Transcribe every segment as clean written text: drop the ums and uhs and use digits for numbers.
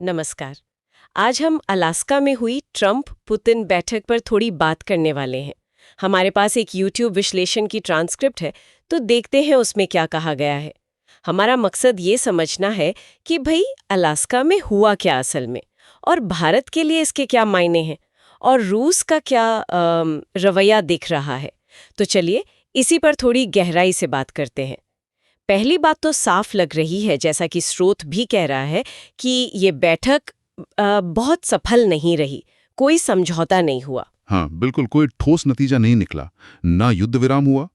नमस्कार। आज हम अलास्का में हुई ट्रंप पुतिन बैठक पर थोड़ी बात करने वाले हैं। हमारे पास एक YouTube विश्लेषण की ट्रांसक्रिप्ट है, तो देखते हैं उसमें क्या कहा गया है। हमारा मकसद ये समझना है कि भाई अलास्का में हुआ क्या असल में, और भारत के लिए इसके क्या मायने हैं, और रूस का क्या रवैया दिख रहा है। तो चलिए इसी पर थोड़ी गहराई से बात करते हैं। पहली बात तो साफ लग रही है, जैसा कि स्रोत भी कह रहा है, कि ये बैठक बहुत सफल नहीं रही, कोई समझौता नहीं हुआ। हाँ, बिल्कुल कोई ठोस नतीजा नहीं निकला। ना युद्ध विराम हुआ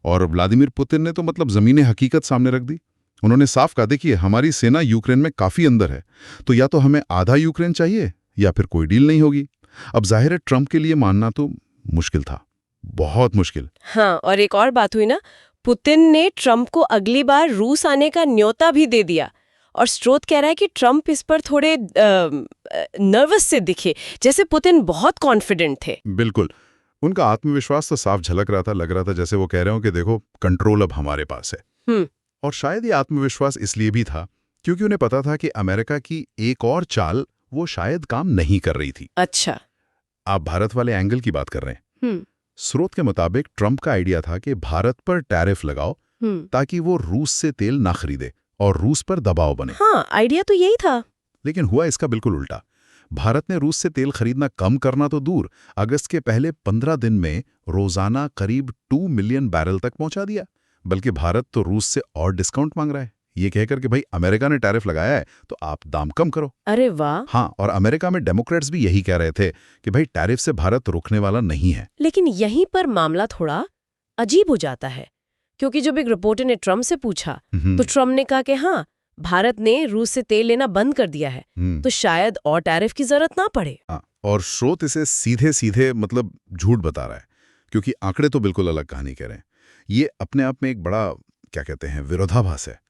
और व्लादिमीर पुतिन ने तो मतलब ज़मीनी हकीकत सामने रख दी। उन्होंने साफ कहा, देखिए हमारी सेना यूक्रेन में काफ़ी अंदर है, तो या तो हमें आधा यूक्रेन चाहिए या फिर कोई डील नहीं होगी। अब जाहिर है ट्रंप के लिए मानना तो मुश्किल था, बहुत मुश्किल। हाँ, और एक और बात हुई ना, पुतिन ने ट्रंप को अगली बार रूस आने का न्योता भी दे दिया। और स्रोत कह रहा है कि ट्रंप इस पर थोड़े नर्वस से दिखे, जैसे पुतिन बहुत कॉन्फिडेंट थे। बिल्कुल, उनका आत्मविश्वास तो साफ झलक रहा था, लग रहा था जैसे वो कह रहे हो कि देखो कंट्रोल अब हमारे पास है। और शायद ये आत्मविश्वास इसलिए भी था क्योंकि उन्हें पता था कि अमेरिका की एक और चाल वो शायद काम नहीं कर रही थी। अच्छा। आप भारत वाले एंगल की बात कर रहे हैं। हम्म। स्रोत के मुताबिक ट्रंप का आइडिया था कि भारत पर टैरिफ लगाओ ताकि वो रूस से तेल ना खरीदे और रूस पर दबाव बने। हाँ, आइडिया तो यही था। लेकिन हुआ इसका बिल्कुल उल्टा। भारत ने रूस से तेल खरीदना कम करना तो दूर, अगस्त के पहले 15 दिन में रोजाना करीब 2 मिलियन बैरल तक पहुंचा दिया। बल्कि भारत तो रूस से और डिस्काउंट मांग रहा है, ये कहकर कि भाई अमेरिका ने टैरिफ लगाया है तो आप दाम कम करो। अरे वाह। हाँ, और अमेरिका में डेमोक्रेट्स भी यही कह रहे थे कि भाई टैरिफ से भारत रुकने वाला नहीं है। लेकिन यहीं पर मामला थोड़ा अजीब हो जाता है, क्योंकि जब एक रिपोर्टर ने ट्रंप से पूछा तो ट्रंप ने कहा कि हाँ, भारत ने रूस से तेल लेना बंद कर दिया है, तो शायद और टैरिफ की जरूरत ना पड़े। हाँ, और स्रोत इसे सीधे सीधे मतलब झूठ बता रहा है, क्योंकि आंकड़े तो बिल्कुल अलग कहानी कह रहे हैं। ये अपने आप में एक बड़ा क्या कहते हैं विरोधाभास है।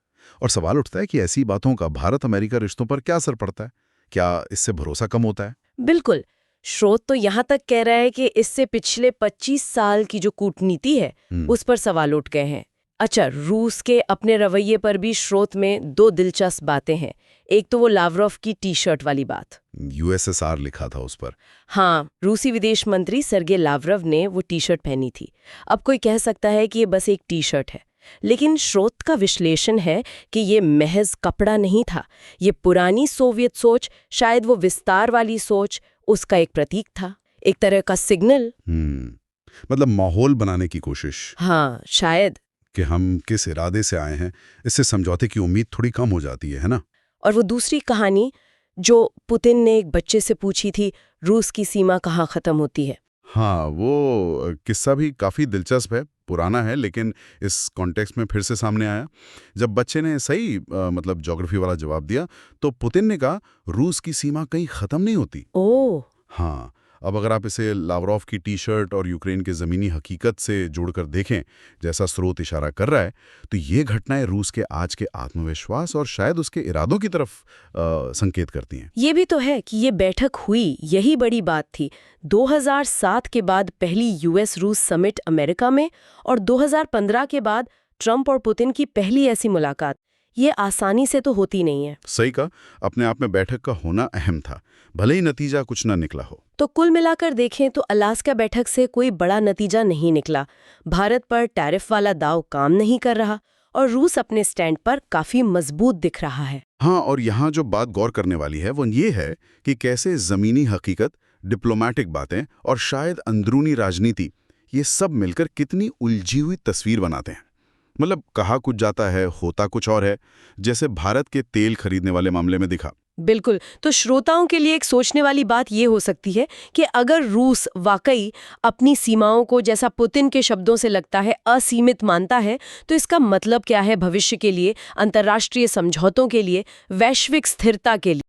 और सवाल उठता है कि ऐसी बातों का भारत अमेरिका रिश्तों पर क्या असर पड़ता है? क्या इससे भरोसा कम होता है? बिल्कुल। स्रोत तो यहाँ तक कह रहा है कि इससे पिछले 25 साल की जो कूटनीति है उस पर सवाल उठ गए हैं। अच्छा, रूस के अपने रवैये पर भी स्रोत में दो दिलचस्प बातें हैं। एक तो वो लावरोव की टी शर्ट वाली बात। यूएसएसआर लिखा था उस पर। हाँ, रूसी विदेश मंत्री सर्गे लावरव ने वो टी शर्ट पहनी थी। अब कोई कह सकता है कि ये बस एक टी शर्ट है, लेकिन स्रोत का विश्लेषण है कि ये महज कपड़ा नहीं था। ये पुरानी सोवियत सोच, शायद वो विस्तार वाली सोच, उसका एक प्रतीक था, एक तरह का सिग्नल। मतलब माहौल बनाने की कोशिश। हाँ, शायद। कि हम किस इरादे से आए हैं, इससे समझौते की उम्मीद थोड़ी कम हो जाती है ना? और वो दूसरी कहानी जो पुतिन ने एक बच्चे से पूछी थी, रूस की सीमा कहाँ खत्म होती है। हाँ, वो किस्सा भी काफ़ी दिलचस्प है, पुराना है, लेकिन इस कॉन्टेक्स्ट में फिर से सामने आया। जब बच्चे ने सही मतलब ज्योग्राफी वाला जवाब दिया, तो पुतिन ने कहा रूस की सीमा कहीं ख़त्म नहीं होती। ओह। हाँ, अब अगर आप इसे लावरोव की टी शर्ट और यूक्रेन के ज़मीनी हकीकत से जोड़कर देखें, जैसा स्रोत इशारा कर रहा है, तो ये घटनाएं रूस के आज के आत्मविश्वास और शायद उसके इरादों की तरफ संकेत करती हैं। ये भी तो है कि ये बैठक हुई, यही बड़ी बात थी। 2007 के बाद पहली यूएस रूस समिट अमेरिका में, और 2015 के बाद ट्रंप और पुतिन की पहली ऐसी मुलाकात। ये आसानी से तो होती नहीं है। सही कहा, अपने आप में बैठक का होना अहम था, भले ही नतीजा कुछ ना निकला हो। तो कुल मिलाकर देखें तो अलास्का बैठक से कोई बड़ा नतीजा नहीं निकला। भारत पर टैरिफ वाला दांव काम नहीं कर रहा, और रूस अपने स्टैंड पर काफी मजबूत दिख रहा है। हाँ, और यहाँ जो बात गौर करने वाली है वो ये है कि कैसे ज़मीनी हकीकत, डिप्लोमेटिक बातें और शायद अंदरूनी राजनीति, ये सब मिलकर कितनी उलझी हुई तस्वीर बनाते हैं। मतलब कहा कुछ जाता है, होता कुछ और है, जैसे भारत के तेल खरीदने वाले मामले में दिखा। बिल्कुल। तो श्रोताओं के लिए एक सोचने वाली बात ये हो सकती है कि अगर रूस वाकई अपनी सीमाओं को, जैसा पुतिन के शब्दों से लगता है, असीमित मानता है, तो इसका मतलब क्या है भविष्य के लिए, अंतर्राष्ट्रीय समझौतों के लिए, वैश्विक स्थिरता के लिए।